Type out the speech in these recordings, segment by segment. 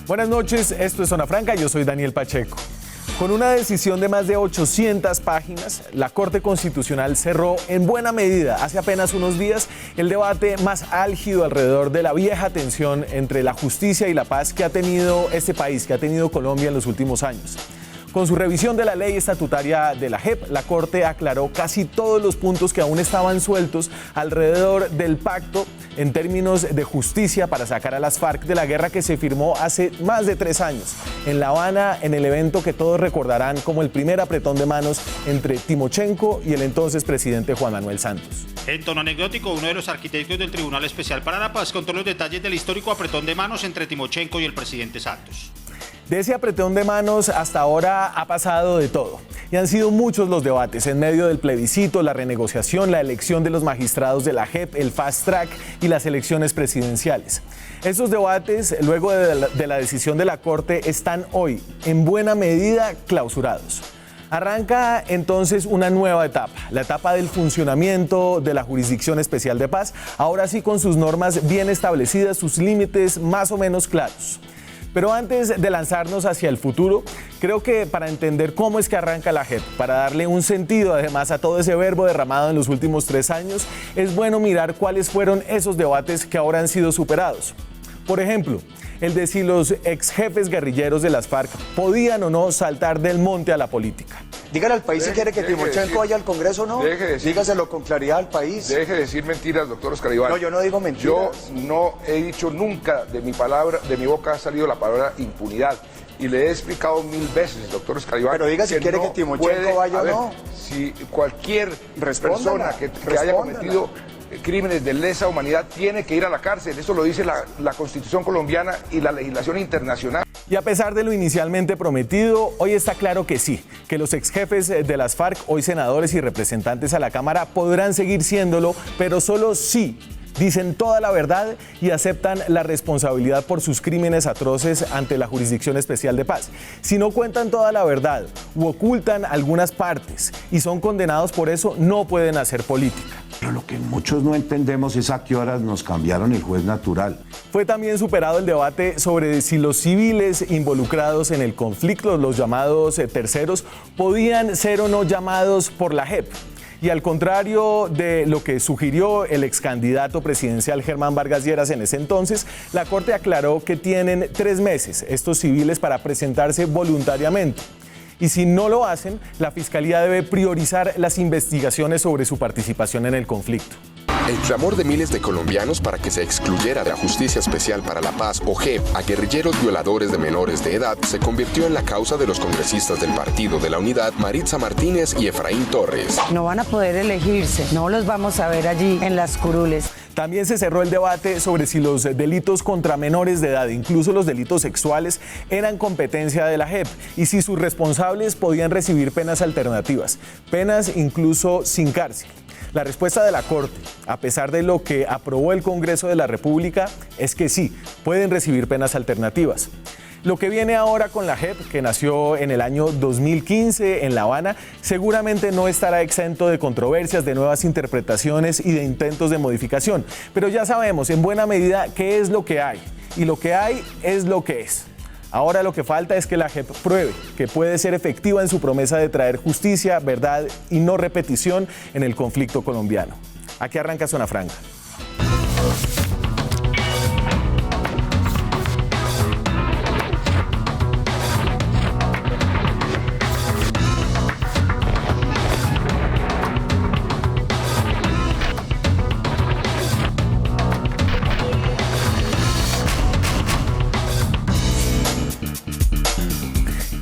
Buenas noches, esto es Zona Franca, yo soy Daniel Pacheco. Con una decisión de más de 800 páginas, la Corte Constitucional cerró en buena medida, hace apenas unos días, el debate más álgido alrededor de la vieja tensión entre la justicia y la paz que ha tenido este país, que ha tenido Colombia en los últimos años. Con su revisión de la ley estatutaria de la JEP, la Corte aclaró casi todos los puntos que aún estaban sueltos alrededor del pacto en términos de justicia para sacar a las FARC de la guerra que se firmó hace más de 3 años en La Habana, en el evento que todos recordarán como el primer apretón de manos entre Timochenko y el entonces presidente Juan Manuel Santos. En tono anecdótico, uno de los arquitectos del Tribunal Especial para la Paz contó los detalles del histórico apretón de manos entre Timochenko y el presidente Santos. De ese apretón de manos hasta ahora ha pasado de todo y han sido muchos los debates en medio del plebiscito, la renegociación, la elección de los magistrados de la JEP, el fast track y las elecciones presidenciales. Estos debates, luego de la decisión de la Corte, están hoy en buena medida clausurados. Arranca entonces una nueva etapa, la etapa del funcionamiento de la Jurisdicción Especial de Paz, ahora sí con sus normas bien establecidas, sus límites más o menos claros. Pero antes de lanzarnos hacia el futuro, creo que para entender cómo es que arranca la JEP, para darle un sentido además a todo ese verbo derramado en los últimos 3 años, es bueno mirar cuáles fueron esos debates que ahora han sido superados. Por ejemplo, el de si los ex jefes guerrilleros de las FARC podían o no saltar del monte a la política. Dígale al país si quiere que Timochenko vaya al Congreso o no. Dígaselo con claridad al país. Deje de decir mentiras, doctor Oscar Iván. No, yo no digo mentiras. Yo no he dicho nunca, de mi boca ha salido la palabra impunidad. Y le he explicado 1000 veces, doctor Oscar Iván. Pero diga si quiere que Timochenko vaya o no. Si cualquier persona que haya cometido crímenes de lesa humanidad tiene que ir a la cárcel. Eso lo dice la Constitución colombiana y la legislación internacional. Y a pesar de lo inicialmente prometido, hoy está claro que sí, que los ex jefes de las FARC, hoy senadores y representantes a la Cámara, podrán seguir siéndolo, pero solo sí dicen toda la verdad y aceptan la responsabilidad por sus crímenes atroces ante la Jurisdicción Especial de Paz. Si no cuentan toda la verdad u ocultan algunas partes y son condenados por eso, no pueden hacer política. Pero lo que muchos no entendemos es a qué horas nos cambiaron el juez natural. Fue también superado el debate sobre si los civiles involucrados en el conflicto, los llamados terceros, podían ser o no llamados por la JEP. Y al contrario de lo que sugirió el ex candidato presidencial Germán Vargas Lleras en ese entonces, la Corte aclaró que tienen 3 meses estos civiles para presentarse voluntariamente. Y si no lo hacen, la Fiscalía debe priorizar las investigaciones sobre su participación en el conflicto. El clamor de miles de colombianos para que se excluyera de la Justicia Especial para la Paz o JEP a guerrilleros violadores de menores de edad se convirtió en la causa de los congresistas del Partido de la Unidad, Maritza Martínez y Efraín Torres. No van a poder elegirse, no los vamos a ver allí en las curules. También se cerró el debate sobre si los delitos contra menores de edad, incluso los delitos sexuales, eran competencia de la JEP y si sus responsables podían recibir penas alternativas, penas incluso sin cárcel. La respuesta de la Corte, a pesar de lo que aprobó el Congreso de la República, es que sí, pueden recibir penas alternativas. Lo que viene ahora con la JEP, que nació en el año 2015 en La Habana, seguramente no estará exento de controversias, de nuevas interpretaciones y de intentos de modificación. Pero ya sabemos en buena medida qué es lo que hay, y lo que hay es lo que es. Ahora lo que falta es que la JEP pruebe que puede ser efectiva en su promesa de traer justicia, verdad y no repetición en el conflicto colombiano. Aquí arranca Zona Franca.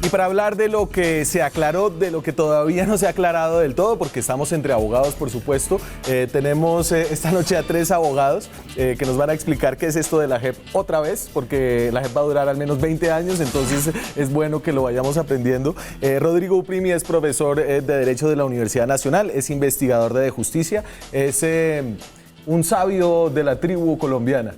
Y para hablar de lo que se aclaró, de lo que todavía no se ha aclarado del todo, porque estamos entre abogados, por supuesto, tenemos esta noche a 3 abogados que nos van a explicar qué es esto de la JEP otra vez, porque la JEP va a durar al menos 20 años, entonces es bueno que lo vayamos aprendiendo. Rodrigo Uprimi es profesor de Derecho de la Universidad Nacional, es investigador de Justicia, es un sabio de la tribu colombiana.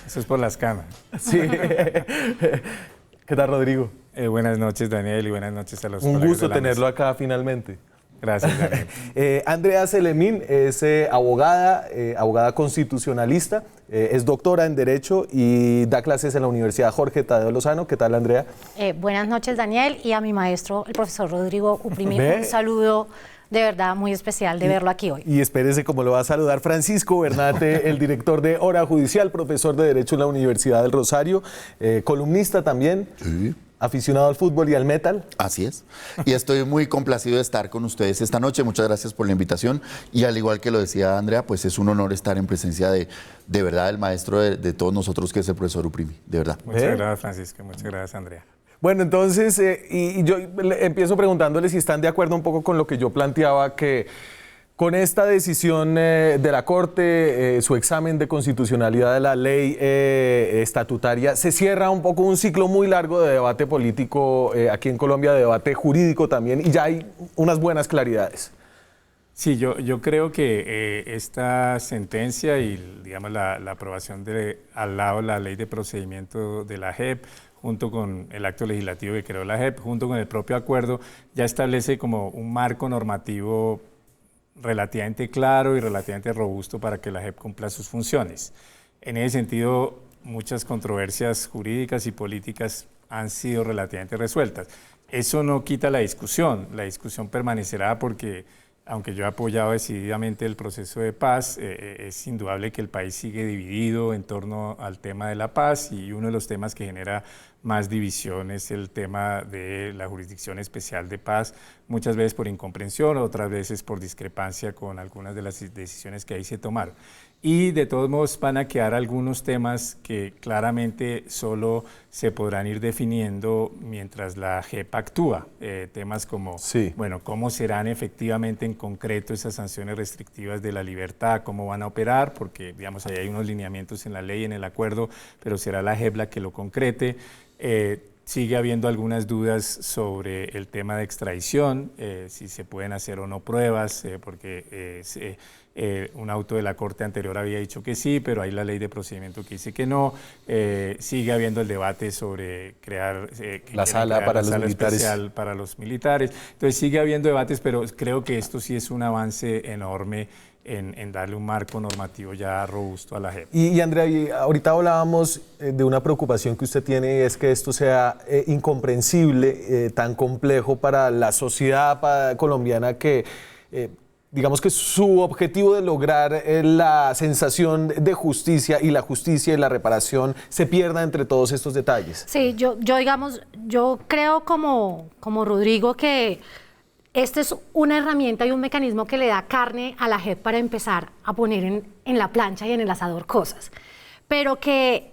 Eso es por las canas. Sí. ¿Qué tal, Rodrigo? Buenas noches, Daniel, y buenas noches a los Un colegas gusto de la tenerlo mesa. acá finalmente. Gracias, Daniel. Andrea Selemín es abogada constitucionalista, es doctora en Derecho y da clases en la Universidad Jorge Tadeo Lozano. ¿Qué tal, Andrea? Buenas noches, Daniel, y a mi maestro, el profesor Rodrigo Uprimi, un saludo de verdad muy especial de verlo aquí hoy. Y espérese cómo lo va a saludar Francisco Bernate, el director de Hora Judicial, profesor de Derecho en la Universidad del Rosario, columnista también. Sí. Aficionado al fútbol y al metal. Así es. Y estoy muy complacido de estar con ustedes esta noche. Muchas gracias por la invitación. Y al igual que lo decía Andrea, pues es un honor estar en presencia de verdad, el maestro de todos nosotros, que es el profesor Uprimi. De verdad. Muchas gracias, Francisco. Muchas gracias, Andrea. Bueno, entonces, y yo empiezo preguntándole si están de acuerdo un poco con lo que yo planteaba, que con esta decisión de la Corte, su examen de constitucionalidad de la ley estatutaria, se cierra un poco un ciclo muy largo de debate político aquí en Colombia, de debate jurídico también, y ya hay unas buenas claridades. Sí, yo creo que esta sentencia y, digamos, la aprobación al lado la ley de procedimiento de la JEP, junto con el acto legislativo que creó la JEP, junto con el propio acuerdo, ya establece como un marco normativo relativamente claro y relativamente robusto para que la JEP cumpla sus funciones. En ese sentido, muchas controversias jurídicas y políticas han sido relativamente resueltas. Eso no quita la discusión permanecerá porque, aunque yo he apoyado decididamente el proceso de paz, es indudable que el país sigue dividido en torno al tema de la paz, y uno de los temas que genera más división es el tema de la Jurisdicción Especial de Paz, muchas veces por incomprensión, otras veces por discrepancia con algunas de las decisiones que ahí se tomaron. Y de todos modos van a quedar algunos temas que claramente solo se podrán ir definiendo mientras la JEP actúa. Temas como, bueno, cómo serán efectivamente en concreto esas sanciones restrictivas de la libertad, cómo van a operar, porque digamos ahí hay unos lineamientos en la ley, en el acuerdo, pero será la JEP la que lo concrete. Sigue habiendo algunas dudas sobre el tema de extradición, si se pueden hacer o no pruebas, porque un auto de la Corte anterior había dicho que sí, pero hay la ley de procedimiento que dice que no. Sigue habiendo el debate sobre crear la sala para los militares. Especial para los militares. Entonces sigue habiendo debates, pero creo que esto sí es un avance enorme en darle un marco normativo ya robusto a la JEP. Y Andrea, ahorita hablábamos de una preocupación que usted tiene, y es que esto sea incomprensible, tan complejo para la sociedad colombiana, que digamos que su objetivo de lograr la sensación de justicia y la reparación se pierda entre todos estos detalles. Sí, yo creo como Rodrigo que esta es una herramienta y un mecanismo que le da carne a la JEP para empezar a poner en la plancha y en el asador cosas, pero que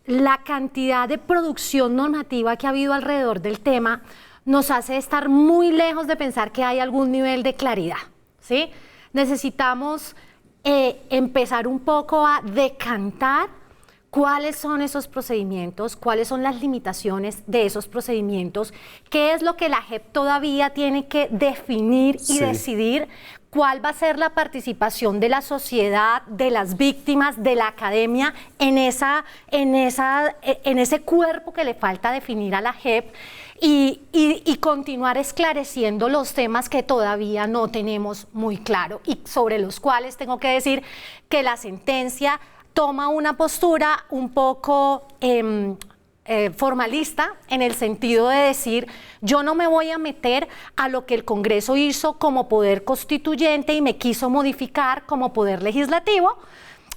la cantidad de producción normativa que ha habido alrededor del tema nos hace estar muy lejos de pensar que hay algún nivel de claridad, ¿sí? Necesitamos empezar un poco a decantar cuáles son esos procedimientos, cuáles son las limitaciones de esos procedimientos, qué es lo que la JEP todavía tiene que definir y decidir, cuál va a ser la participación de la sociedad, de las víctimas, de la academia en ese cuerpo que le falta definir a la JEP, y continuar esclareciendo los temas que todavía no tenemos muy claro y sobre los cuales tengo que decir que la sentencia toma una postura un poco formalista, en el sentido de decir, yo no me voy a meter a lo que el Congreso hizo como poder constituyente y me quiso modificar como poder legislativo.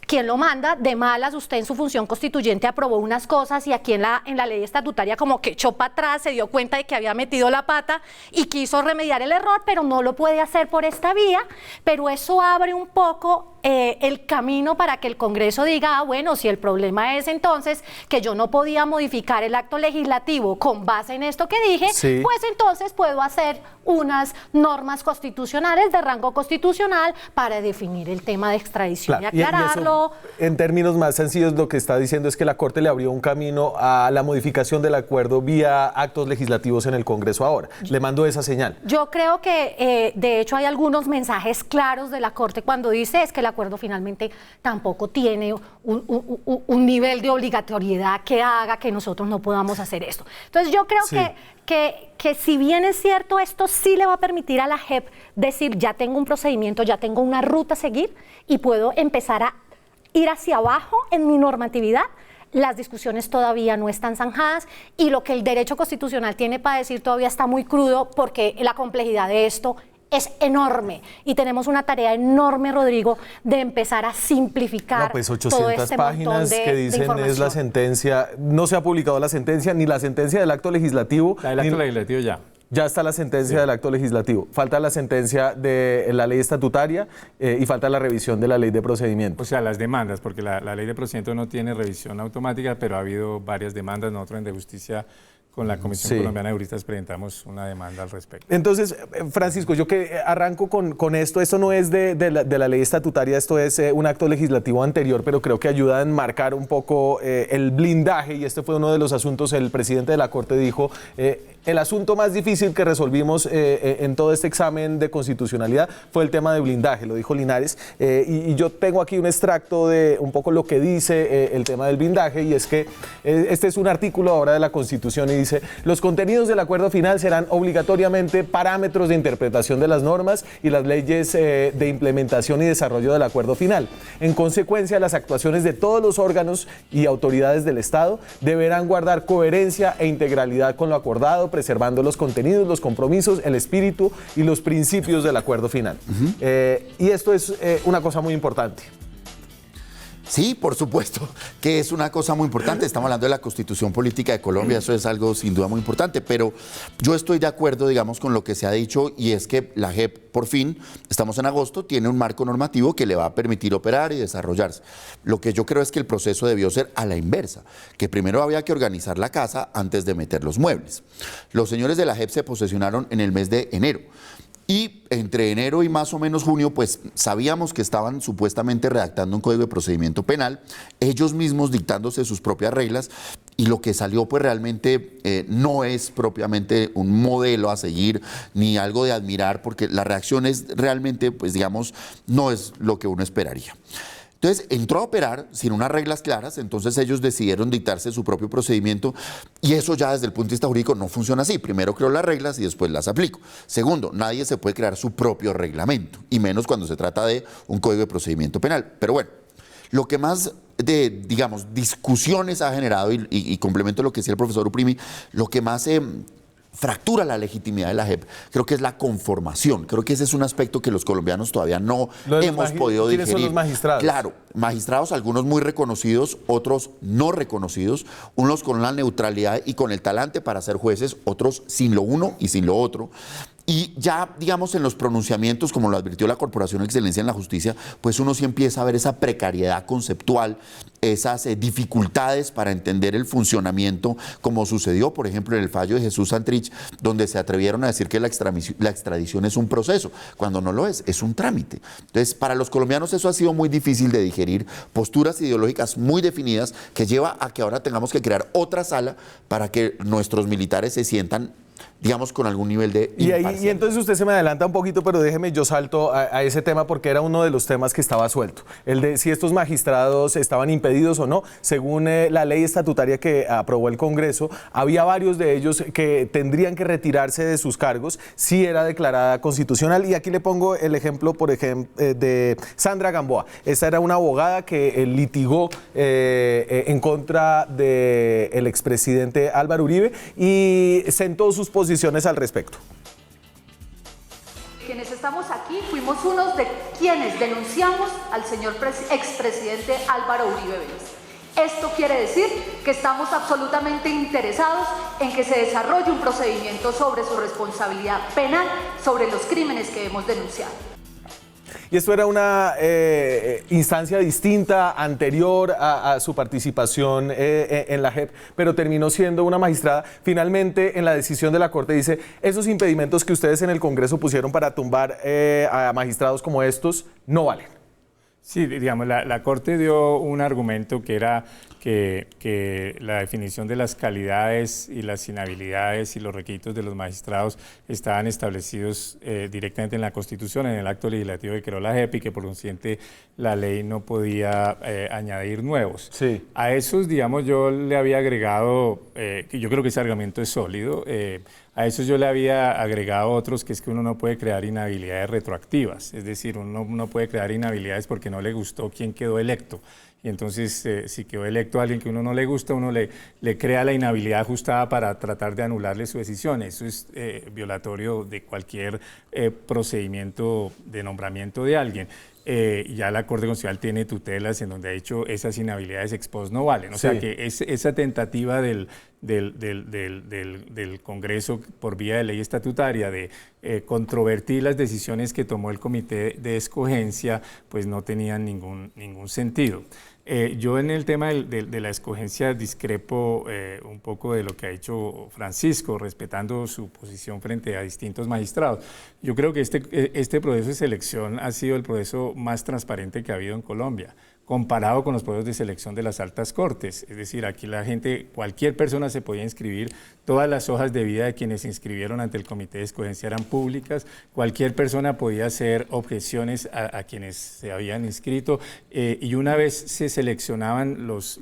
¿Quién lo manda? De malas, usted en su función constituyente aprobó unas cosas y aquí en la ley estatutaria como que echó para atrás, se dio cuenta de que había metido la pata y quiso remediar el error, pero no lo puede hacer por esta vía. Pero eso abre un poco el camino para que el Congreso diga, bueno, si el problema es entonces que yo no podía modificar el acto legislativo con base en esto que dije, pues entonces puedo hacer unas normas constitucionales de rango constitucional para definir el tema de extradición y aclararlo. En términos más sencillos, lo que está diciendo es que la Corte le abrió un camino a la modificación del acuerdo vía actos legislativos en el Congreso ahora. Le mando esa señal. Yo creo que, de hecho, hay algunos mensajes claros de la Corte cuando dice es que la acuerdo finalmente tampoco tiene un nivel de obligatoriedad que haga que nosotros no podamos hacer esto. Entonces yo creo que si bien es cierto, esto sí le va a permitir a la JEP decir, ya tengo un procedimiento, ya tengo una ruta a seguir y puedo empezar a ir hacia abajo en mi normatividad. Las discusiones todavía no están zanjadas y lo que el derecho constitucional tiene para decir todavía está muy crudo, porque la complejidad de esto es enorme y tenemos una tarea enorme, Rodrigo, de empezar a simplificar. No, pues 800 todo este páginas que dicen es la sentencia. No se ha publicado la sentencia, ni la sentencia del acto legislativo. La del acto legislativo ya. Ya está la sentencia del acto legislativo. Falta la sentencia de la ley estatutaria y falta la revisión de la ley de procedimiento. O sea, las demandas, porque la ley de procedimiento no tiene revisión automática, pero ha habido varias demandas. Nosotros en De Justicia, con la Comisión Colombiana de Juristas, presentamos una demanda al respecto. Entonces, Francisco, yo que arranco con esto no es de la ley estatutaria, esto es un acto legislativo anterior, pero creo que ayuda a enmarcar un poco el blindaje, y este fue uno de los asuntos. El presidente de la Corte dijo, el asunto más difícil que resolvimos en todo este examen de constitucionalidad fue el tema de blindaje, lo dijo Linares, y yo tengo aquí un extracto de un poco lo que dice el tema del blindaje, y es que este es un artículo ahora de la Constitución y dice: los contenidos del acuerdo final serán obligatoriamente parámetros de interpretación de las normas y las leyes de implementación y desarrollo del acuerdo final. En consecuencia, las actuaciones de todos los órganos y autoridades del Estado deberán guardar coherencia e integralidad con lo acordado, preservando los contenidos, los compromisos, el espíritu y los principios del acuerdo final. Y esto es una cosa muy importante. Sí, por supuesto que es una cosa muy importante. Estamos hablando de la Constitución Política de Colombia, eso es algo sin duda muy importante, pero yo estoy de acuerdo, digamos, con lo que se ha dicho, y es que la JEP, por fin, estamos en agosto, tiene un marco normativo que le va a permitir operar y desarrollarse. Lo que yo creo es que el proceso debió ser a la inversa, que primero había que organizar la casa antes de meter los muebles. Los señores de la JEP se posesionaron en el mes de enero. Y entre enero y más o menos junio, pues sabíamos que estaban supuestamente redactando un código de procedimiento penal, ellos mismos dictándose sus propias reglas, y lo que salió pues realmente no es propiamente un modelo a seguir ni algo de admirar, porque la reacción es realmente, pues digamos, no es lo que uno esperaría. Entonces entró a operar sin unas reglas claras, entonces ellos decidieron dictarse su propio procedimiento, y eso ya desde el punto de vista jurídico no funciona así. Primero creo las reglas y después las aplico. Segundo, nadie se puede crear su propio reglamento, y menos cuando se trata de un código de procedimiento penal. Pero bueno, lo que más digamos, discusiones ha generado, y complemento lo que decía el profesor Uprimi, lo que más fractura la legitimidad de la JEP, creo que es la conformación. Creo que ese es un aspecto que los colombianos todavía no hemos podido digerir. ¿Quiénes son los magistrados? Claro, magistrados, algunos muy reconocidos, otros no reconocidos, unos con la neutralidad y con el talante para ser jueces, otros sin lo uno y sin lo otro. Y ya, digamos, en los pronunciamientos, como lo advirtió la Corporación de Excelencia en la Justicia, pues uno sí empieza a ver esa precariedad conceptual, esas dificultades para entender el funcionamiento, como sucedió, por ejemplo, en el fallo de Jesús Santrich, donde se atrevieron a decir que la extradición es un proceso, cuando no lo es un trámite. Entonces, para los colombianos eso ha sido muy difícil de digerir, posturas ideológicas muy definidas, que lleva a que ahora tengamos que crear otra sala para que nuestros militares se sientan, digamos, con algún nivel de imparcialidad. Y entonces usted se me adelanta un poquito, pero déjeme, yo salto a ese tema, porque era uno de los temas que estaba suelto. El de si estos magistrados estaban impedidos o no. Según la ley estatutaria que aprobó el Congreso, había varios de ellos que tendrían que retirarse de sus cargos si era declarada constitucional. Y aquí le pongo el ejemplo, por ejemplo, de Sandra Gamboa. Esta era una abogada que litigó en contra del expresidente Álvaro Uribe y sentó sus posiciones al respecto. Quienes estamos aquí fuimos unos de quienes denunciamos al señor expresidente Álvaro Uribe Vélez. Esto quiere decir que estamos absolutamente interesados en que se desarrolle un procedimiento sobre su responsabilidad penal, sobre los crímenes que hemos denunciado. Y esto era una instancia distinta, anterior a su participación en la JEP, pero terminó siendo una magistrada. Finalmente, en la decisión de la Corte dice, esos impedimentos que ustedes en el Congreso pusieron para tumbar a magistrados como estos no valen. Sí, digamos, la Corte dio un argumento que era que la definición de las calidades y las inhabilidades y los requisitos de los magistrados estaban establecidos directamente en la Constitución, en el acto legislativo que creó la JEP, y que por consiguiente la ley no podía añadir nuevos. Sí. A esos, digamos, yo le había agregado, que yo creo que ese argumento es sólido, a eso yo le había agregado otros, que es que uno no puede crear inhabilidades retroactivas, es decir, uno no puede crear inhabilidades porque no le gustó quién quedó electo. Y entonces, si quedó electo a alguien que uno no le gusta, uno le crea la inhabilidad ajustada para tratar de anularle su decisión. Eso es violatorio de cualquier procedimiento de nombramiento de alguien. Ya la Corte Constitucional tiene tutelas en donde ha dicho esas inhabilidades ex post no valen. O sea que esa tentativa del Congreso por vía de ley estatutaria de controvertir las decisiones que tomó el Comité de Escogencia, pues no tenían ningún sentido. Yo en el tema de la escogencia discrepo un poco de lo que ha dicho Francisco, respetando su posición frente a distintos magistrados. Yo creo que este proceso de selección ha sido el proceso más transparente que ha habido en Colombia, comparado con los procesos de selección de las altas cortes. Es decir, aquí la gente, cualquier persona se podía inscribir, todas las hojas de vida de quienes se inscribieron ante el Comité de Escogencia eran públicas, cualquier persona podía hacer objeciones a quienes se habían inscrito, y una vez se seleccionaban los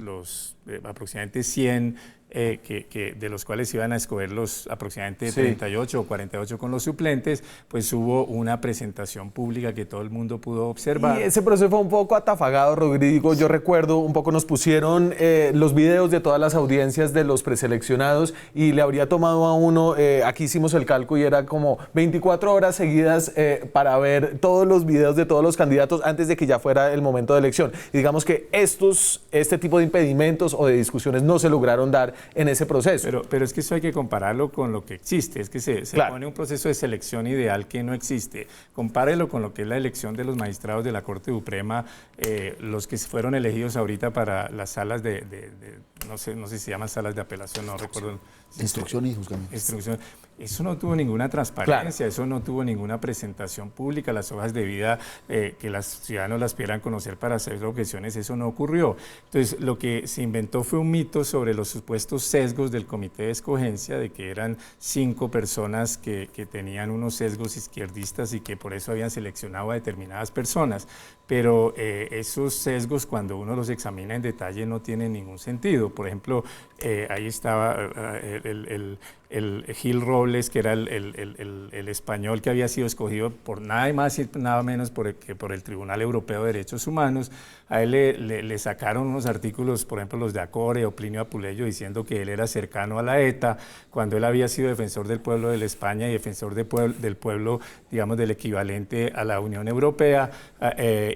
aproximadamente 100 de los cuales iban a escoger los aproximadamente 38 o 48 con los suplentes, pues hubo una presentación pública que todo el mundo pudo observar. Y ese proceso fue un poco atafagado, Rodrigo. Yo recuerdo, un poco nos pusieron los videos de todas las audiencias de los preseleccionados y le habría tomado a uno, aquí hicimos el cálculo y era como 24 horas seguidas para ver todos los videos de todos los candidatos antes de que ya fuera el momento de elección. Y digamos que este tipo de impedimentos o de discusiones no se lograron dar en ese proceso. Pero es que eso hay que compararlo con lo que existe, es que se pone un proceso de selección ideal que no existe. Compárelo con lo que es la elección de los magistrados de la Corte Suprema, los que fueron elegidos ahorita para las salas no sé si se llaman salas de apelación, no recuerdo. Instrucción y juzgamiento. Instrucción. Eso no tuvo ninguna transparencia, eso no tuvo ninguna presentación pública, las hojas de vida que los ciudadanos las pudieran conocer para hacer objeciones, eso no ocurrió. Entonces, lo que se inventó fue un mito sobre los supuestos sesgos del Comité de Escogencia, de que eran 5 personas que tenían unos sesgos izquierdistas y que por eso habían seleccionado a determinadas personas. Pero esos sesgos, cuando uno los examina en detalle, no tienen ningún sentido. Por ejemplo, ahí estaba el Gil Robles, que era el español que había sido escogido por nada más y nada menos por el Tribunal Europeo de Derechos Humanos. A él le sacaron unos artículos, por ejemplo los de Acore o Plinio Apuleyo, diciendo que él era cercano a la ETA, cuando él había sido defensor del pueblo de la España y defensor del pueblo, digamos, del equivalente a la Unión Europea,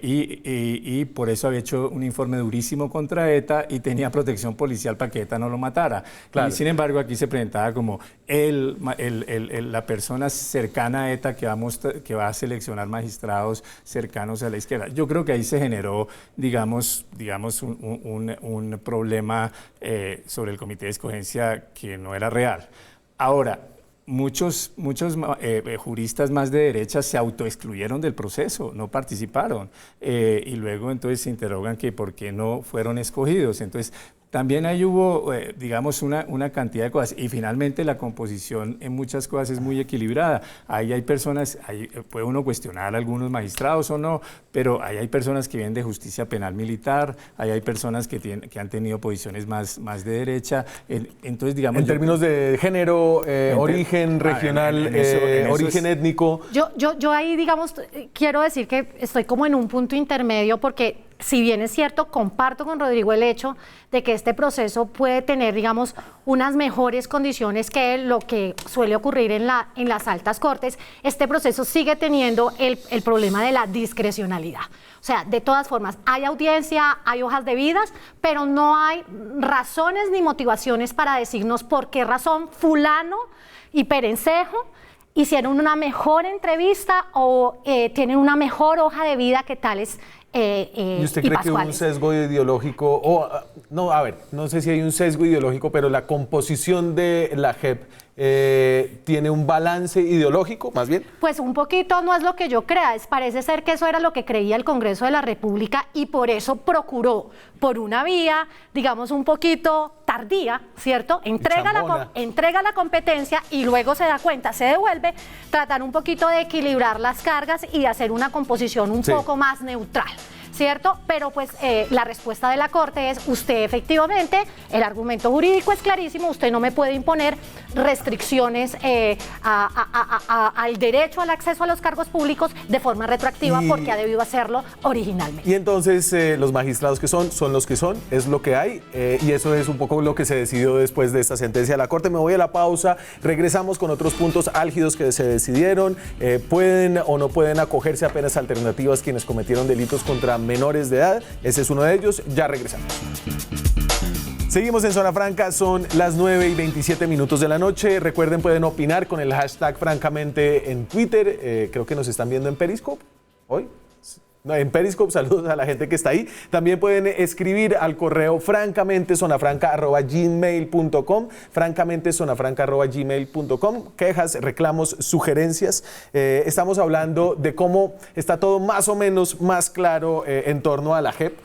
y por eso había hecho un informe durísimo contra ETA y tenía protección policial para que ETA no lo matara. Claro. Y sin embargo aquí se presentaba como la persona cercana a ETA que va a seleccionar magistrados cercanos a la izquierda. Yo creo que ahí se generó, digamos un problema sobre el Comité de Escogencia que no era real. Ahora, muchos juristas más de derecha se autoexcluyeron del proceso, no participaron, y luego entonces se interrogan que por qué no fueron escogidos. Entonces, también ahí hubo, digamos, una cantidad de cosas, y finalmente la composición en muchas cosas es muy equilibrada. Ahí hay personas, puede uno cuestionar a algunos magistrados o no, pero ahí hay personas que vienen de justicia penal militar, ahí hay personas que han tenido posiciones más de derecha. Entonces, digamos, en términos de género, origen regional, origen étnico. Yo ahí, digamos, quiero decir que estoy como en un punto intermedio, porque si bien es cierto, comparto con Rodrigo el hecho de que este proceso puede tener, digamos, unas mejores condiciones que lo que suele ocurrir en las altas cortes, este proceso sigue teniendo el problema de la discrecionalidad. O sea, de todas formas, hay audiencia, hay hojas de vidas, pero no hay razones ni motivaciones para decirnos por qué razón fulano y perencejo hicieron una mejor entrevista o tienen una mejor hoja de vida que tales ¿Y usted cree que hubo un sesgo ideológico? No, a ver, no sé si hay un sesgo ideológico, pero la composición de la JEP tiene un balance ideológico, más bien. Pues un poquito no es lo que yo crea, parece ser que eso era lo que creía el Congreso de la República y por eso procuró, por una vía, digamos, un poquito tardía, ¿cierto? Entrega la competencia y luego se da cuenta, se devuelve, tratar un poquito de equilibrar las cargas y de hacer una composición un poco más neutral, ¿cierto? Pero pues la respuesta de la Corte es, usted efectivamente, el argumento jurídico es clarísimo, usted no me puede imponer restricciones al derecho al acceso a los cargos públicos de forma retroactiva porque ha debido hacerlo originalmente. Y entonces los magistrados que son los que son, es lo que hay, y eso es un poco lo que se decidió después de esta sentencia de la Corte. Me voy a la pausa, regresamos con otros puntos álgidos que se decidieron, pueden o no pueden acogerse a penas alternativas quienes cometieron delitos contra menores de edad, ese es uno de ellos, ya regresamos. Seguimos en Zona Franca, son las 9:27 de la noche. Recuerden, pueden opinar con el hashtag Francamente en Twitter. Creo que nos están viendo en Periscope hoy. No, en Periscope, saludos a la gente que está ahí. También pueden escribir al correo francamente@gmail.com, francamente@gmail.com. Quejas, reclamos, sugerencias. Estamos hablando de cómo está todo más o menos más claro en torno a la JEP.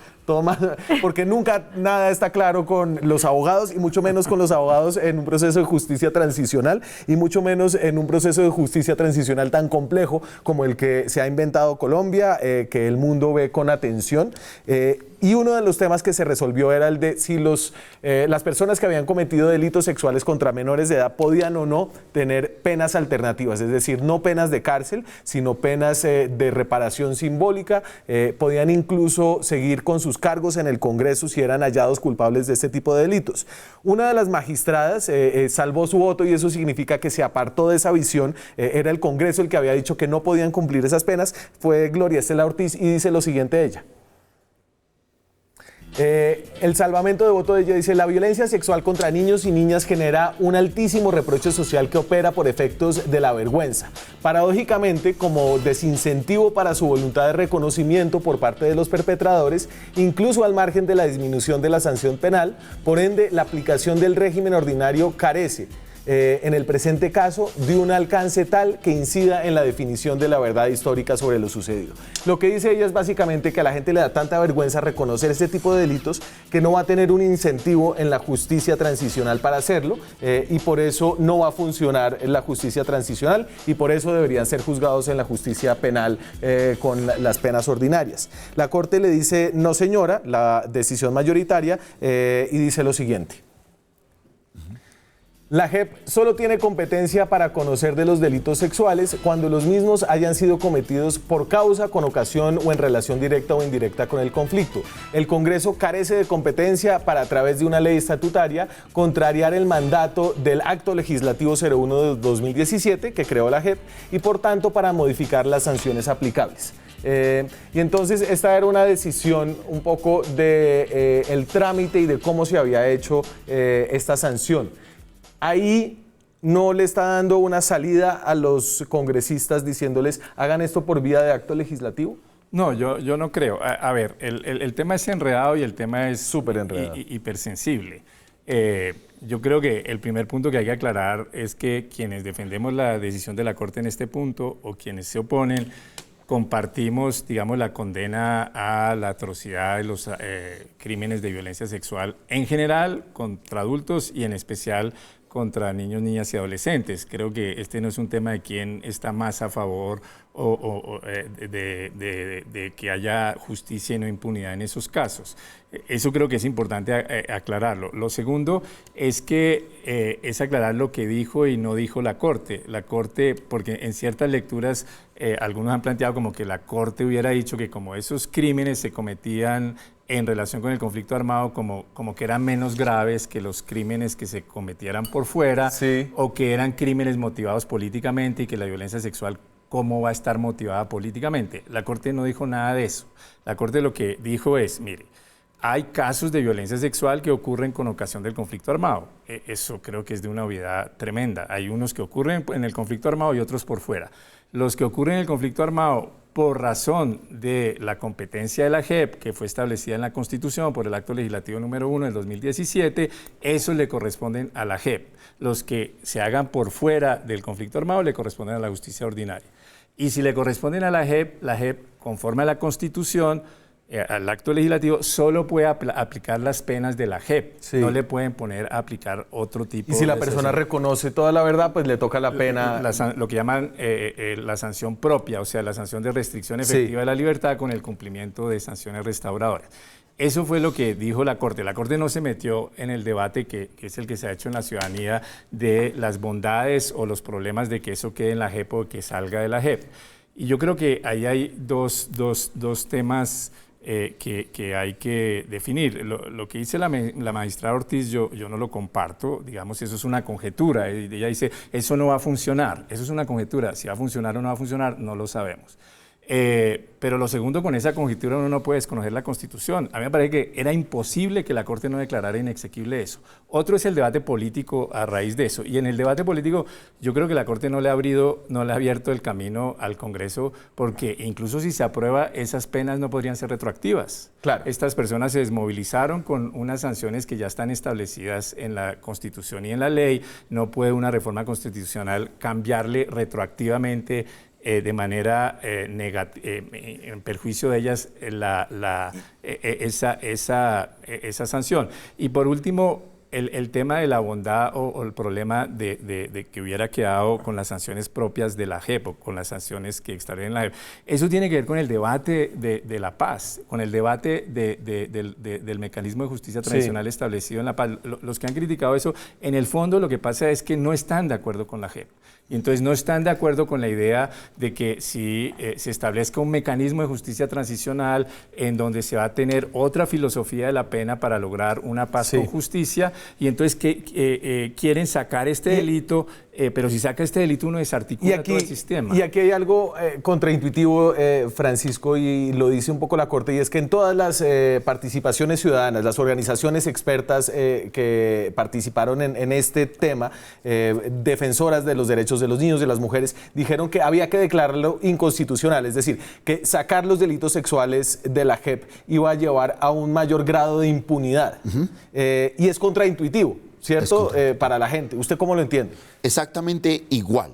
Porque nunca nada está claro con los abogados y mucho menos con los abogados en un proceso de justicia transicional y mucho menos en un proceso de justicia transicional tan complejo como el que se ha inventado Colombia, que el mundo ve con atención. Y uno de los temas que se resolvió era el de si las personas que habían cometido delitos sexuales contra menores de edad podían o no tener penas alternativas, es decir, no penas de cárcel, sino penas de reparación simbólica, podían incluso seguir con sus cargos en el Congreso si eran hallados culpables de este tipo de delitos. Una de las magistradas salvó su voto y eso significa que se apartó de esa visión, era el Congreso el que había dicho que no podían cumplir esas penas, fue Gloria Estela Ortiz y dice lo siguiente de ella. El salvamento de voto de ella dice: la violencia sexual contra niños y niñas genera un altísimo reproche social que opera por efectos de la vergüenza. Paradójicamente, como desincentivo para su voluntad de reconocimiento por parte de los perpetradores, incluso al margen de la disminución de la sanción penal, por ende, la aplicación del régimen ordinario carece, en el presente caso, de un alcance tal que incida en la definición de la verdad histórica sobre lo sucedido. Lo que dice ella es básicamente que a la gente le da tanta vergüenza reconocer este tipo de delitos que no va a tener un incentivo en la justicia transicional para hacerlo, y por eso no va a funcionar la justicia transicional y por eso deberían ser juzgados en la justicia penal con las penas ordinarias. La Corte le dice no señora, la decisión mayoritaria, y dice lo siguiente. La JEP solo tiene competencia para conocer de los delitos sexuales cuando los mismos hayan sido cometidos por causa, con ocasión o en relación directa o indirecta con el conflicto. El Congreso carece de competencia para, a través de una ley estatutaria, contrariar el mandato del Acto Legislativo 01 de 2017 que creó la JEP y, por tanto, para modificar las sanciones aplicables. Y entonces esta era una decisión un poco de el trámite y de cómo se había hecho esta sanción. Ahí no le está dando una salida a los congresistas diciéndoles hagan esto por vía de acto legislativo. No, yo no creo. A ver, el tema es enredado y el tema es súper enredado, hipersensible. Yo creo que el primer punto que hay que aclarar es que quienes defendemos la decisión de la Corte en este punto o quienes se oponen, compartimos, digamos, la condena a la atrocidad de los crímenes de violencia sexual en general contra adultos y en especial contra niños, niñas y adolescentes. Creo que este no es un tema de quién está más a favor de que haya justicia y no impunidad en esos casos. Eso creo que es importante aclararlo. Lo segundo es que es aclarar lo que dijo y no dijo la Corte. La Corte, porque en ciertas lecturas algunos han planteado como que la Corte hubiera dicho que como esos crímenes se cometían en relación con el conflicto armado como que eran menos graves que los crímenes que se cometieran por fuera, sí, o que eran crímenes motivados políticamente y que la violencia sexual cómo va a estar motivada políticamente. La Corte no dijo nada de eso. La Corte lo que dijo es, mire, hay casos de violencia sexual que ocurren con ocasión del conflicto armado. Eso creo que es de una obviedad tremenda. Hay unos que ocurren en el conflicto armado y otros por fuera. Los que ocurren en el conflicto armado por razón de la competencia de la JEP, que fue establecida en la Constitución por el Acto Legislativo número 1 del 2017, esos le corresponden a la JEP. Los que se hagan por fuera del conflicto armado le corresponden a la justicia ordinaria. Y si le corresponden a la JEP, conforme a la Constitución, al acto legislativo, solo puede aplicar las penas de la JEP. Sí. No le pueden poner a aplicar otro tipo de... Y si la persona reconoce toda la verdad, pues le toca la pena... Lo que llaman la sanción propia, o sea, la sanción de restricción efectiva de la libertad con el cumplimiento de sanciones restauradoras. Eso fue lo que dijo la Corte. La Corte no se metió en el debate que es el que se ha hecho en la ciudadanía de las bondades o los problemas de que eso quede en la JEP o que salga de la JEP. Y yo creo que ahí hay dos temas que hay que definir. Lo que dice la magistrada Ortiz yo no lo comparto, digamos, eso es una conjetura. Ella dice, eso no va a funcionar, eso es una conjetura, si va a funcionar o no va a funcionar, no lo sabemos. Pero lo segundo, con esa conjetura uno no puede desconocer la Constitución. A mí me parece que era imposible que la Corte no declarara inexequible eso. Otro es el debate político a raíz de eso. Y en el debate político yo creo que la Corte no le ha abierto el camino al Congreso, porque incluso si se aprueba, esas penas no podrían ser retroactivas. Claro. Estas personas se desmovilizaron con unas sanciones que ya están establecidas en la Constitución y en la ley. No puede una reforma constitucional cambiarle retroactivamente de manera en perjuicio de ellas esa sanción. Y por último, el tema de la bondad o el problema de que hubiera quedado con las sanciones propias de la JEP o con las sanciones que extraen la JEP, eso tiene que ver con el debate de la paz, con el debate del mecanismo de justicia tradicional establecido en la paz. Los que han criticado eso, en el fondo lo que pasa es que no están de acuerdo con la JEP. Y entonces no están de acuerdo con la idea de que si se establezca un mecanismo de justicia transicional en donde se va a tener otra filosofía de la pena para lograr una paz con justicia, y entonces quieren sacar este delito, pero si saca este delito uno desarticula todo el sistema. Y aquí hay algo contraintuitivo, Francisco, y lo dice un poco la Corte, y es que en todas las participaciones ciudadanas, las organizaciones expertas que participaron en este tema, defensoras de los derechos de los niños, de las mujeres, dijeron que había que declararlo inconstitucional, es decir, que sacar los delitos sexuales de la JEP iba a llevar a un mayor grado de impunidad. Y es contraintuitivo, ¿cierto? Para la gente. ¿Usted cómo lo entiende? Exactamente igual.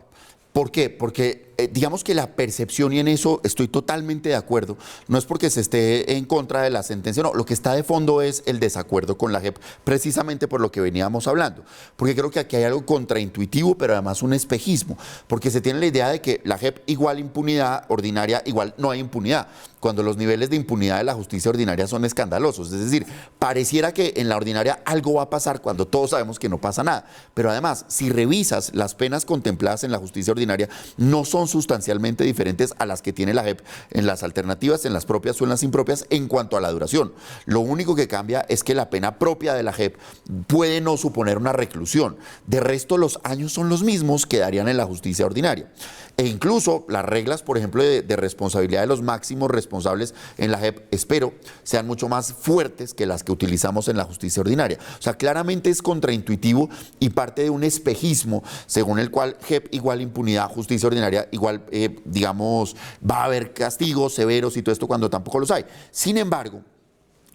¿Por qué? Porque digamos que la percepción, y en eso estoy totalmente de acuerdo, no es porque se esté en contra de la sentencia, no, lo que está de fondo es el desacuerdo con la JEP, precisamente por lo que veníamos hablando, porque creo que aquí hay algo contraintuitivo, pero además un espejismo, porque se tiene la idea de que la JEP igual impunidad, ordinaria igual no hay impunidad, cuando los niveles de impunidad de la justicia ordinaria son escandalosos, es decir, pareciera que en la ordinaria algo va a pasar cuando todos sabemos que no pasa nada, pero además, si revisas las penas contempladas en la justicia ordinaria, no son sustancialmente diferentes a las que tiene la JEP en las alternativas, en las propias o en las impropias en cuanto a la duración. Lo único que cambia es que la pena propia de la JEP puede no suponer una reclusión. De resto, los años son los mismos que darían en la justicia ordinaria. E incluso las reglas, por ejemplo, de responsabilidad de los máximos responsables en la JEP, espero, sean mucho más fuertes que las que utilizamos en la justicia ordinaria. O sea, claramente es contraintuitivo y parte de un espejismo según el cual JEP igual impunidad, justicia ordinaria igual, digamos, va a haber castigos severos y todo esto cuando tampoco los hay. Sin embargo,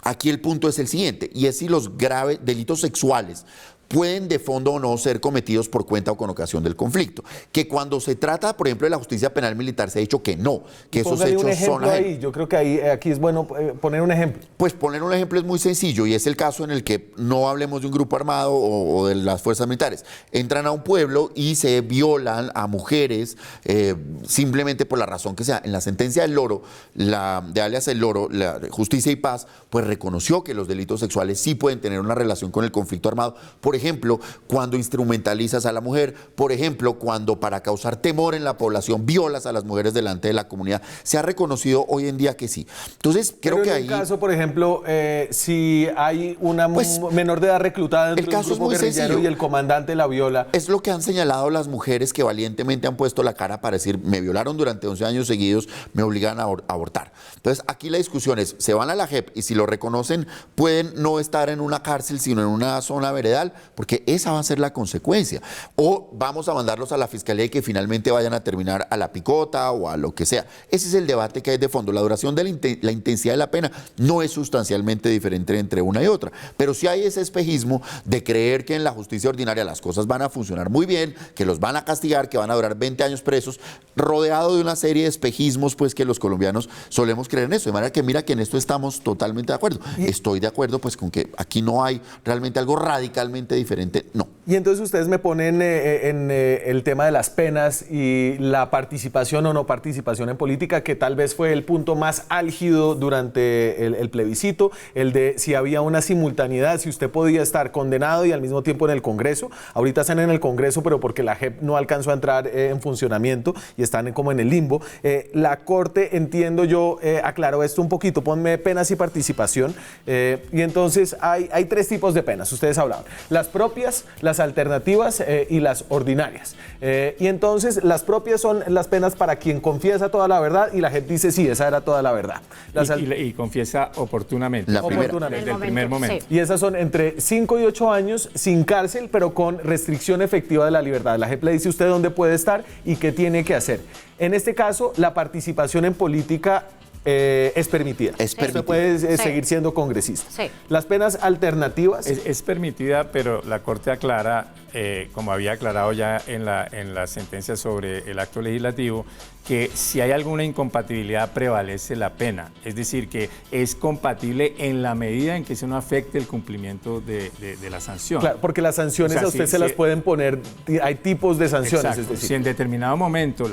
aquí el punto es el siguiente, y es si los graves delitos sexuales pueden de fondo o no ser cometidos por cuenta o con ocasión del conflicto. Que cuando se trata, por ejemplo, de la justicia penal militar, se ha dicho que no, que esos hechos son... Ahí. Yo creo que aquí es bueno poner un ejemplo. Pues poner un ejemplo es muy sencillo, y es el caso en el que no hablemos de un grupo armado o de las fuerzas militares. Entran a un pueblo y se violan a mujeres simplemente por la razón que sea. En la sentencia del Loro, de alias El Loro, la Justicia y Paz, pues reconoció que los delitos sexuales sí pueden tener una relación con el conflicto armado por Por ejemplo, cuando instrumentalizas a la mujer, por ejemplo, cuando para causar temor en la población violas a las mujeres delante de la comunidad. Se ha reconocido hoy en día que sí. Entonces, creo que ahí... en el caso, por ejemplo, si hay una menor de edad reclutada dentro del grupo guerrillero y el comandante la viola... Es lo que han señalado las mujeres que valientemente han puesto la cara para decir, me violaron durante 11 años seguidos, me obligan a abortar. Entonces, aquí la discusión es, se van a la JEP y si lo reconocen, pueden no estar en una cárcel, sino en una zona veredal, porque esa va a ser la consecuencia. O vamos a mandarlos a la fiscalía y que finalmente vayan a terminar a la picota o a lo que sea. Ese es el debate que hay de fondo. La duración de la intensidad de la pena no es sustancialmente diferente entre una y otra, pero sí hay ese espejismo de creer que en la justicia ordinaria las cosas van a funcionar muy bien, que los van a castigar, que van a durar 20 años presos, rodeado de una serie de espejismos, pues que los colombianos solemos creer en eso. De manera que mira que en esto estamos totalmente de acuerdo. Estoy de acuerdo pues con que aquí no hay realmente algo radicalmente diferente, no. Y entonces ustedes me ponen en el tema de las penas y la participación o no participación en política, que tal vez fue el punto más álgido durante el plebiscito, el de si había una simultaneidad, si usted podía estar condenado y al mismo tiempo en el Congreso. Ahorita están en el Congreso, pero porque la JEP no alcanzó a entrar en funcionamiento y están como en el limbo. La Corte, entiendo yo, aclaró esto un poquito, ponme penas y participación. Y entonces hay tres tipos de penas, ustedes hablaban. Las propias, las alternativas y las ordinarias. Y entonces las propias son las penas para quien confiesa toda la verdad y la JEP dice sí, esa era toda la verdad. Y confiesa oportunamente. Desde el primer momento. Sí. Y esas son entre 5 y 8 años sin cárcel, pero con restricción efectiva de la libertad. La JEP le dice usted dónde puede estar y qué tiene que hacer. En este caso, la participación en política es permitida. Es permitida. Usted puede seguir siendo congresista. Sí. Las penas alternativas... Es permitida, pero la Corte aclara, como había aclarado ya en la sentencia sobre el acto legislativo, que si hay alguna incompatibilidad prevalece la pena. Es decir, que es compatible en la medida en que eso no afecte el cumplimiento de la sanción. Claro, porque las sanciones a usted se las pueden poner, hay tipos de sanciones. Exacto. Es decir. Si en determinado momento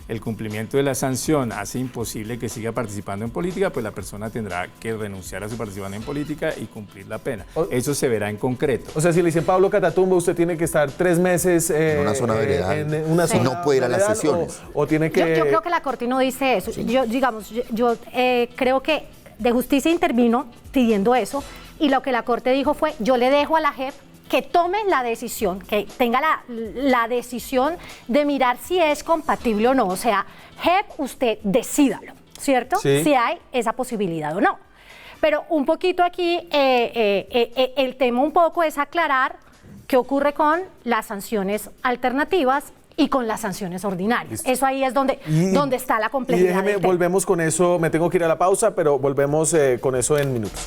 el cumplimiento de la sanción hace imposible que siga participando en política, pues la persona tendrá que renunciar a su participación en política y cumplir la pena. Eso se verá en concreto. O sea, si le dicen Pablo Catatumbo, usted tiene que estar 3 meses en una zona veredal. No puede ir a las sesiones. O tiene que... Yo creo que la Corte no dice eso. Sí. Yo creo que de justicia intervino pidiendo eso y lo que la Corte dijo fue, yo le dejo a la JEP que tome la decisión, que tenga la decisión de mirar si es compatible o no. O sea, JEP, usted decídalo, ¿cierto? Sí. Si hay esa posibilidad o no. Pero un poquito aquí, el tema un poco es aclarar qué ocurre con las sanciones alternativas y con las sanciones ordinarias. Listo. Eso ahí es donde está la complejidad. Y déjeme, volvemos con eso, me tengo que ir a la pausa, pero volvemos con eso en minutos.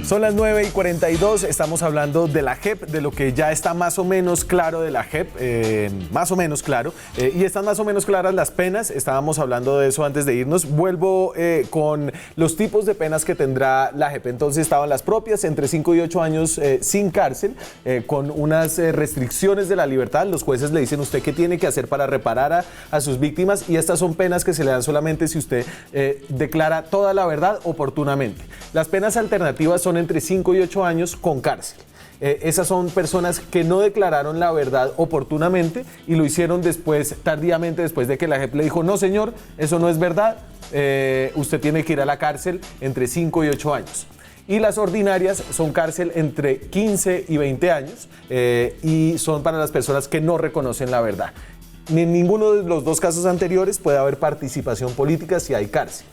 Son las 9:42, estamos hablando de la JEP, de lo que ya está más o menos claro de la JEP, más o menos claro, y están más o menos claras las penas, estábamos hablando de eso antes de irnos. Vuelvo con los tipos de penas que tendrá la JEP. Entonces estaban las propias, entre 5 y 8 años sin cárcel, con unas restricciones de la libertad. Los jueces le dicen usted qué tiene que hacer para reparar a sus víctimas, y estas son penas que se le dan solamente si usted declara toda la verdad oportunamente. Las penas alternativas son entre 5 y 8 años con cárcel. Esas son personas que no declararon la verdad oportunamente y lo hicieron tardíamente, después de que la JEP le dijo, no señor, eso no es verdad, usted tiene que ir a la cárcel entre 5 y 8 años. Y las ordinarias son cárcel entre 15 y 20 años y son para las personas que no reconocen la verdad. En ninguno de los dos casos anteriores puede haber participación política si hay cárcel.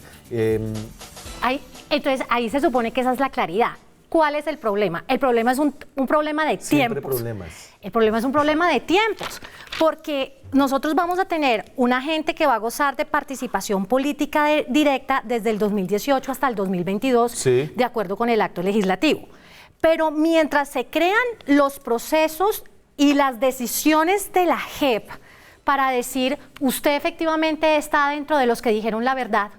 Entonces, ahí se supone que esa es la claridad. ¿Cuál es el problema? El problema es un problema de Siempre tiempos. problemas. El problema es un problema de tiempos, porque nosotros vamos a tener una gente que va a gozar de participación política directa desde el 2018 hasta el 2022, sí, de acuerdo con el acto legislativo. Pero mientras se crean los procesos y las decisiones de la JEP para decir, usted efectivamente está dentro de los que dijeron la verdad,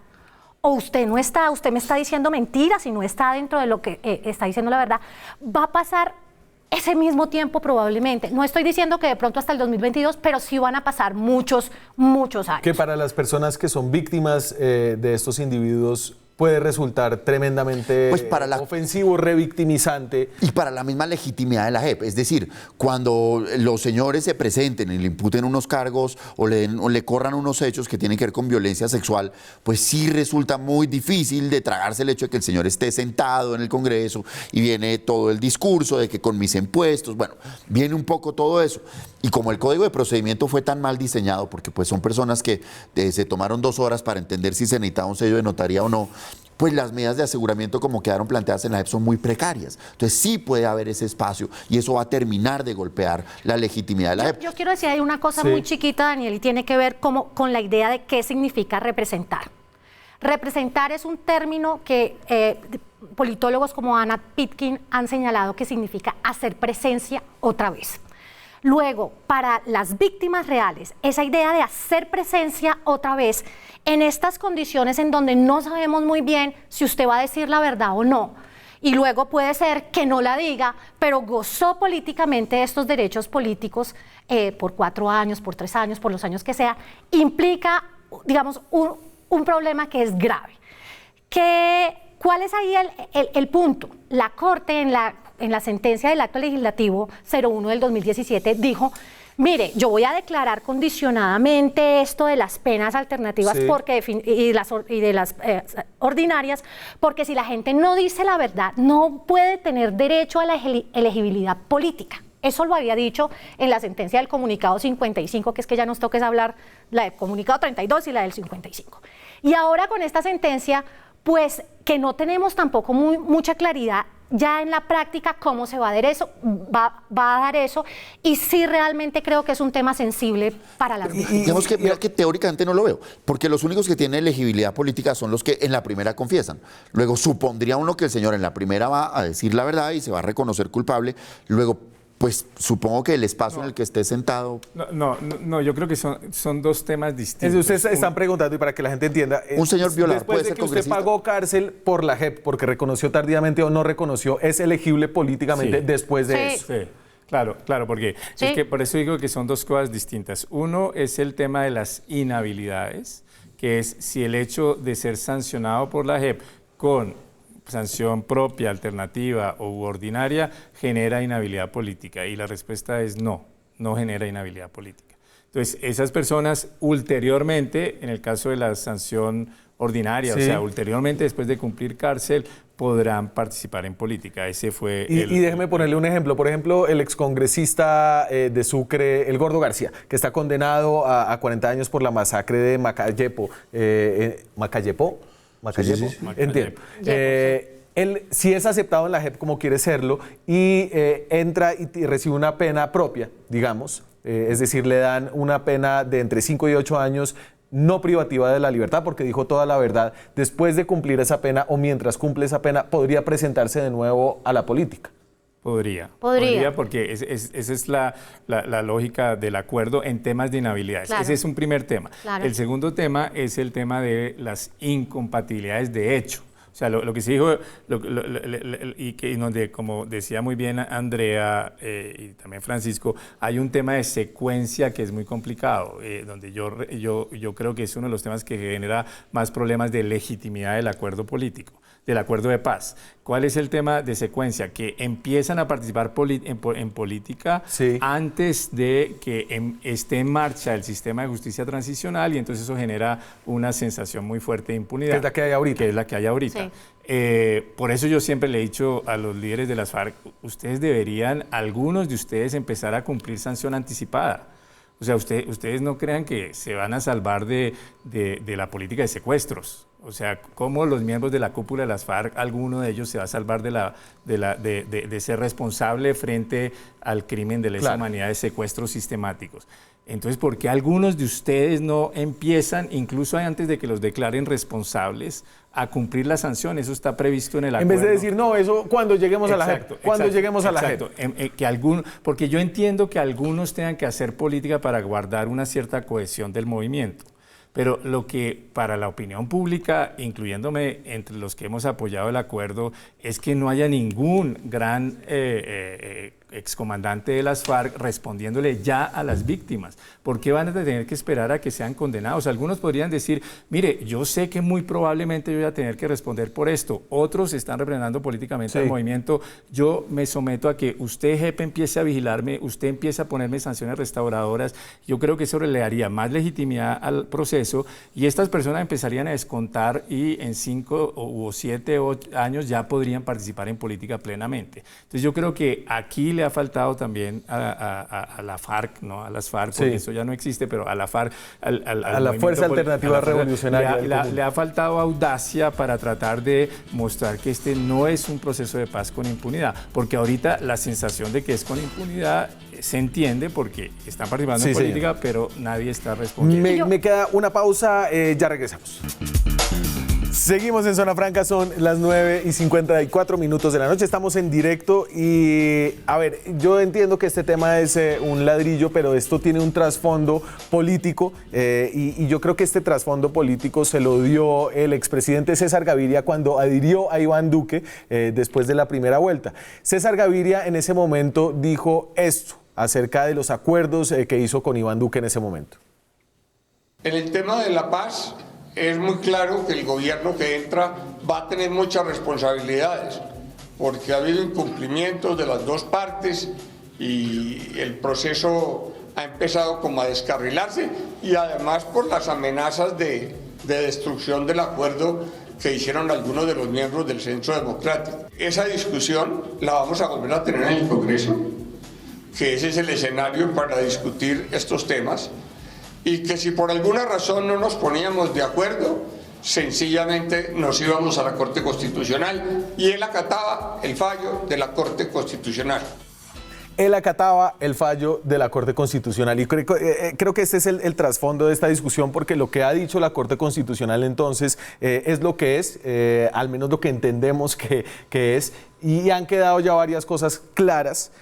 o usted no está, usted me está diciendo mentiras y no está dentro de lo que está diciendo la verdad, va a pasar ese mismo tiempo probablemente. No estoy diciendo que de pronto hasta el 2022, pero sí van a pasar muchos años. Que para las personas que son víctimas de estos individuos puede resultar tremendamente ofensivo, revictimizante. Y para la misma legitimidad de la JEP. Es decir, cuando los señores se presenten y le imputen unos cargos o le corran unos hechos que tienen que ver con violencia sexual, pues sí resulta muy difícil de tragarse el hecho de que el señor esté sentado en el Congreso y viene todo el discurso de que con mis impuestos, bueno, viene un poco todo eso. Y como el Código de Procedimiento fue tan mal diseñado, porque pues son personas que se tomaron 2 horas para entender si se necesitaba un sello de notaría o no, pues las medidas de aseguramiento como quedaron planteadas en la JEP son muy precarias. Entonces sí puede haber ese espacio y eso va a terminar de golpear la legitimidad de la JEP. Yo quiero decir, hay una cosa muy chiquita, Daniel, y tiene que ver con la idea de qué significa representar. Representar es un término que politólogos como Anna Pitkin han señalado que significa hacer presencia otra vez. Luego, para las víctimas reales, esa idea de hacer presencia otra vez en estas condiciones en donde no sabemos muy bien si usted va a decir la verdad o no, y luego puede ser que no la diga, pero gozó políticamente estos derechos políticos por 4 años, por 3 años, por los años que sea, implica, digamos, un problema que es grave. ¿Cuál es ahí el punto? La Corte en la sentencia del acto legislativo 01 del 2017 dijo, mire, yo voy a declarar condicionadamente esto de las penas alternativas y de las ordinarias, porque si la gente no dice la verdad, no puede tener derecho a la elegibilidad política. Eso lo había dicho en la sentencia del comunicado 55, que es que ya nos toca hablar la del comunicado 32 y la del 55. Y ahora con esta sentencia, pues que no tenemos tampoco mucha claridad ya en la práctica cómo se va a dar eso, y sí realmente creo que es un tema sensible para las mujeres. Digamos que, mira, que teóricamente no lo veo, porque los únicos que tienen elegibilidad política son los que en la primera confiesan. Luego supondría uno que el señor en la primera va a decir la verdad y se va a reconocer culpable, luego pues supongo que el espacio en el que esté sentado... No, yo creo que son 2 temas distintos. Ustedes están preguntando, y para que la gente entienda... Un señor violador puede ser congresista. Después de que usted pagó cárcel por la JEP, porque reconoció tardíamente o no reconoció, ¿es elegible políticamente después de eso? Sí. Claro, porque es que por eso digo que son 2 cosas distintas. Uno es el tema de las inhabilidades, que es si el hecho de ser sancionado por la JEP con sanción propia, alternativa u ordinaria genera inhabilidad política, y la respuesta es no genera inhabilidad política. Entonces, esas personas ulteriormente, en el caso de la sanción ordinaria, o sea, ulteriormente después de cumplir cárcel, podrán participar en política. Ese fue y déjeme ponerle un ejemplo. Por ejemplo, el excongresista de Sucre, el Gordo García, que está condenado a 40 años por la masacre de Macayepo. ¿Macayepo? Entiendo. Él sí es aceptado en la JEP como quiere serlo y entra y recibe una pena propia, digamos, es decir, le dan una pena de entre 5 y 8 años no privativa de la libertad porque dijo toda la verdad. Después de cumplir esa pena o mientras cumple esa pena, podría presentarse de nuevo a la política. Podría, porque esa es la lógica del acuerdo en temas de inhabilidades. Claro. Ese es un primer tema. Claro. El segundo tema es el tema de las incompatibilidades de hecho. O sea, lo que se dijo, y donde, como decía muy bien Andrea y también Francisco, hay un tema de secuencia que es muy complicado, donde yo creo que es uno de los temas que genera más problemas de legitimidad del acuerdo político, del acuerdo de paz. ¿Cuál es el tema de secuencia? Que empiezan a participar en política antes de que esté en marcha el sistema de justicia transicional, y entonces eso genera una sensación muy fuerte de impunidad. Que es la que hay ahorita. Sí. Por eso yo siempre le he dicho a los líderes de las FARC, algunos de ustedes empezar a cumplir sanción anticipada. O sea, ustedes no crean que se van a salvar de la política de secuestros. O sea, ¿cómo los miembros de la cúpula de las FARC, alguno de ellos se va a salvar de ser responsable frente al crimen de lesa humanidad de secuestros sistemáticos? Entonces, ¿por qué algunos de ustedes no empiezan, incluso antes de que los declaren responsables, a cumplir la sanción? Eso está previsto en el acuerdo. En vez de decir, no, eso cuando lleguemos a la JEP. Cuando lleguemos a la JEP. Porque yo entiendo que algunos tengan que hacer política para guardar una cierta cohesión del movimiento. Pero lo que para la opinión pública, incluyéndome entre los que hemos apoyado el acuerdo, es que no haya ningún gran excomandante de las FARC, respondiéndole ya a las víctimas. ¿Por qué van a tener que esperar a que sean condenados? Algunos podrían decir, mire, yo sé que muy probablemente yo voy a tener que responder por esto. Otros están representando políticamente al movimiento. Yo me someto a que usted, JEP, empiece a vigilarme, usted empiece a ponerme sanciones restauradoras. Yo creo que eso le daría más legitimidad al proceso y estas personas empezarían a descontar y en 5 o 7 años ya podrían participar en política plenamente. Entonces yo creo que aquí le ha faltado también a la FARC, ¿no? A las FARC, porque eso ya no existe, pero a la FARC, a la Fuerza Alternativa Revolucionaria. Le ha faltado audacia para tratar de mostrar que este no es un proceso de paz con impunidad, porque ahorita la sensación de que es con impunidad se entiende porque están participando en política, pero nadie está respondiendo. Me queda una pausa, ya regresamos. Seguimos en Zona Franca, son las 9:54 de la noche, estamos en directo y, a ver, yo entiendo que este tema es un ladrillo, pero esto tiene un trasfondo político y yo creo que este trasfondo político se lo dio el expresidente César Gaviria cuando adhirió a Iván Duque después de la primera vuelta. César Gaviria en ese momento dijo esto acerca de los acuerdos que hizo con Iván Duque en ese momento. En el tema de la paz, es muy claro que el gobierno que entra va a tener muchas responsabilidades, porque ha habido incumplimientos de las dos partes y el proceso ha empezado como a descarrilarse y además por las amenazas de destrucción del acuerdo que hicieron algunos de los miembros del Centro Democrático. Esa discusión la vamos a volver a tener en el Congreso, que ese es el escenario para discutir estos temas. Y que si por alguna razón no nos poníamos de acuerdo, sencillamente nos íbamos a la Corte Constitucional y él acataba el fallo de la Corte Constitucional. Él acataba el fallo de la Corte Constitucional y creo que este es el trasfondo de esta discusión, porque lo que ha dicho la Corte Constitucional entonces es lo que es, al menos lo que entendemos que es, y han quedado ya varias cosas claras.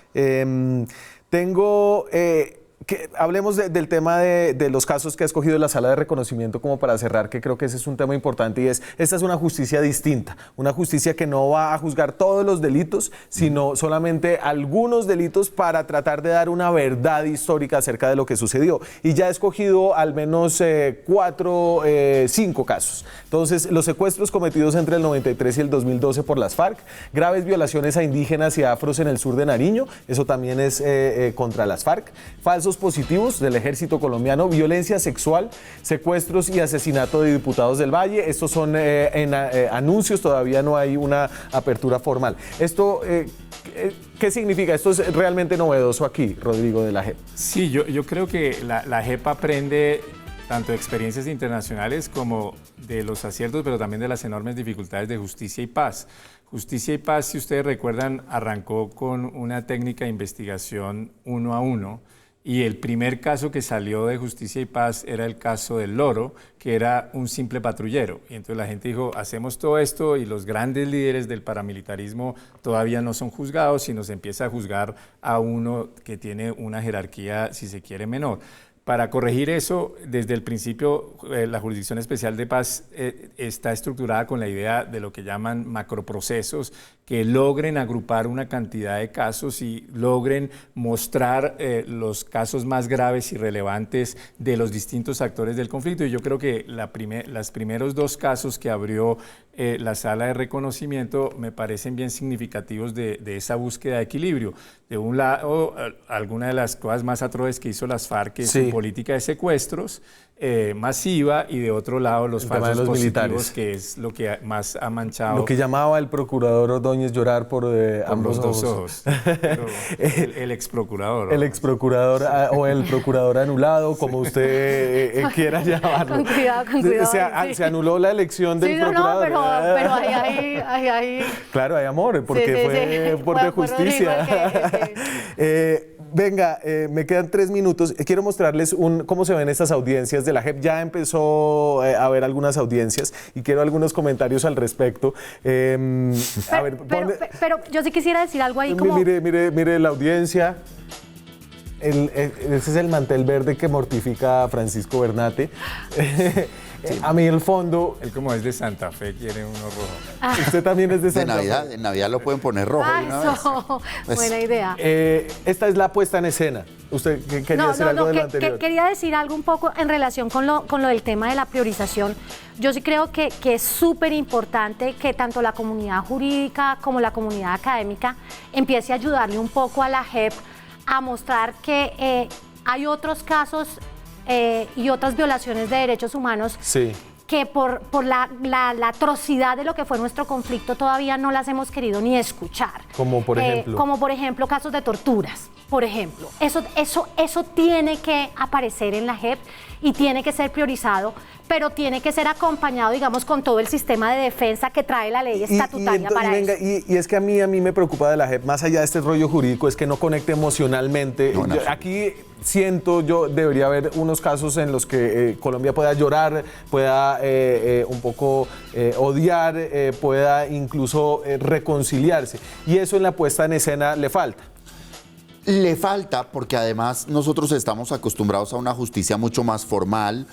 Hablemos del tema de los casos que ha escogido la Sala de Reconocimiento como para cerrar, que creo que ese es un tema importante y esta es una justicia distinta, una justicia que no va a juzgar todos los delitos, sino solamente algunos delitos para tratar de dar una verdad histórica acerca de lo que sucedió. Y ya ha escogido al menos 5 casos. Entonces, los secuestros cometidos entre el 93 y el 2012 por las FARC, graves violaciones a indígenas y afros en el sur de Nariño, eso también es contra las FARC, falsos positivos del ejército colombiano, violencia sexual, secuestros y asesinato de diputados del Valle. Estos son anuncios, todavía no hay una apertura formal. Esto, ¿qué significa? Esto es realmente novedoso aquí, Rodrigo, de la JEP. Sí, yo creo que la JEP aprende tanto de experiencias internacionales como de los aciertos, pero también de las enormes dificultades de Justicia y Paz. Justicia y Paz, si ustedes recuerdan, arrancó con una técnica de investigación 1 a 1, y el primer caso que salió de Justicia y Paz era el caso del Loro, que era un simple patrullero. Y entonces la gente dijo, hacemos todo esto y los grandes líderes del paramilitarismo todavía no son juzgados, sino se empieza a juzgar a uno que tiene una jerarquía, si se quiere, menor. Para corregir eso, desde el principio, la Jurisdicción Especial de Paz está estructurada con la idea de lo que llaman macroprocesos, que logren agrupar una cantidad de casos y logren mostrar los casos más graves y relevantes de los distintos actores del conflicto. Y yo creo que los primeros 2 casos que abrió la Sala de Reconocimiento me parecen bien significativos de esa búsqueda de equilibrio. De un lado, alguna de las cosas más atroces que hizo las FARC, que es su política de secuestros masiva, y de otro lado los falsos positivos, militares, que es lo que más ha manchado. Lo que llamaba el procurador Ordóñez llorar por ambos los dos ojos. Pero el exprocurador. El exprocurador o el procurador anulado, como usted quiera llamarlo. Con cuidado. Se anuló la elección del procurador. No, pero ahí. Claro, hay amor, porque fue por justicia. Venga, me quedan 3 minutos. Quiero mostrarles cómo se ven estas audiencias de la JEP. Ya empezó a haber algunas audiencias y quiero algunos comentarios al respecto. Pero yo sí quisiera decir algo ahí como... Mire la audiencia. ese es el mantel verde que mortifica a Francisco Bernate. A mí el fondo... Él como es de Santa Fe quiere uno rojo. Usted también es de Santa Navidad, Fe. En Navidad lo pueden poner rojo de una vez. Pues, buena idea. Esta es la puesta en escena. ¿Usted quería decir algo de lo anterior? Quería decir algo un poco en relación con lo del tema de la priorización. Yo sí creo que es súper importante que tanto la comunidad jurídica como la comunidad académica empiece a ayudarle un poco a la JEP a mostrar que hay otros casos y otras violaciones de derechos humanos que por la atrocidad de lo que fue nuestro conflicto todavía no las hemos querido ni escuchar. Como por ejemplo. Como por ejemplo casos de torturas, por ejemplo. Eso tiene que aparecer en la JEP y tiene que ser priorizado, pero tiene que ser acompañado, digamos, con todo el sistema de defensa que trae la ley estatutaria para eso. Y es que a mí me preocupa de la JEP, más allá de este rollo jurídico, es que no conecte emocionalmente. Aquí siento yo debería haber unos casos en los que Colombia pueda llorar, pueda un poco odiar, pueda incluso reconciliarse. Y eso en la puesta en escena le falta. Le falta porque además nosotros estamos acostumbrados a una justicia mucho más formal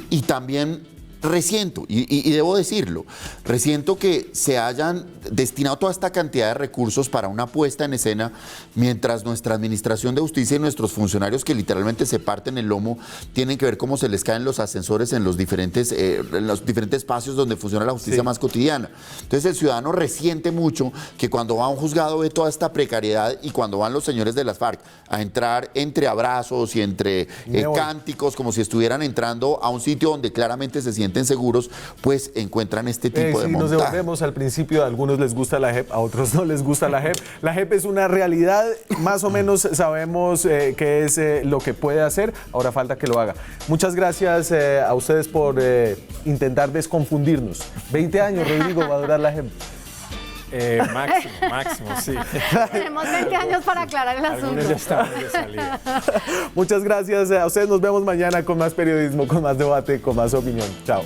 y también resiento, y debo decirlo, resiento que se hayan destinado toda esta cantidad de recursos para una puesta en escena mientras nuestra administración de justicia y nuestros funcionarios que literalmente se parten el lomo tienen que ver cómo se les caen los ascensores en los diferentes espacios donde funciona la justicia más cotidiana. Entonces el ciudadano resiente mucho que cuando va a un juzgado ve toda esta precariedad y cuando van los señores de las FARC a entrar entre abrazos y entre cánticos como si estuvieran entrando a un sitio donde claramente se sienten seguros, pues encuentran este tipo de montaje. Nos devolvemos al principio, a algunos les gusta la JEP, a otros no les gusta la JEP. La JEP es una realidad, más o menos sabemos qué es lo que puede hacer, ahora falta que lo haga. Muchas gracias a ustedes por intentar desconfundirnos. 20 años, Rodrigo, va a durar la JEP. Máximo, sí. Tenemos 20 años para aclarar el asunto. Algunos ya estamos de salida. Muchas gracias a ustedes, nos vemos mañana con más periodismo, con más debate, con más opinión. Chao.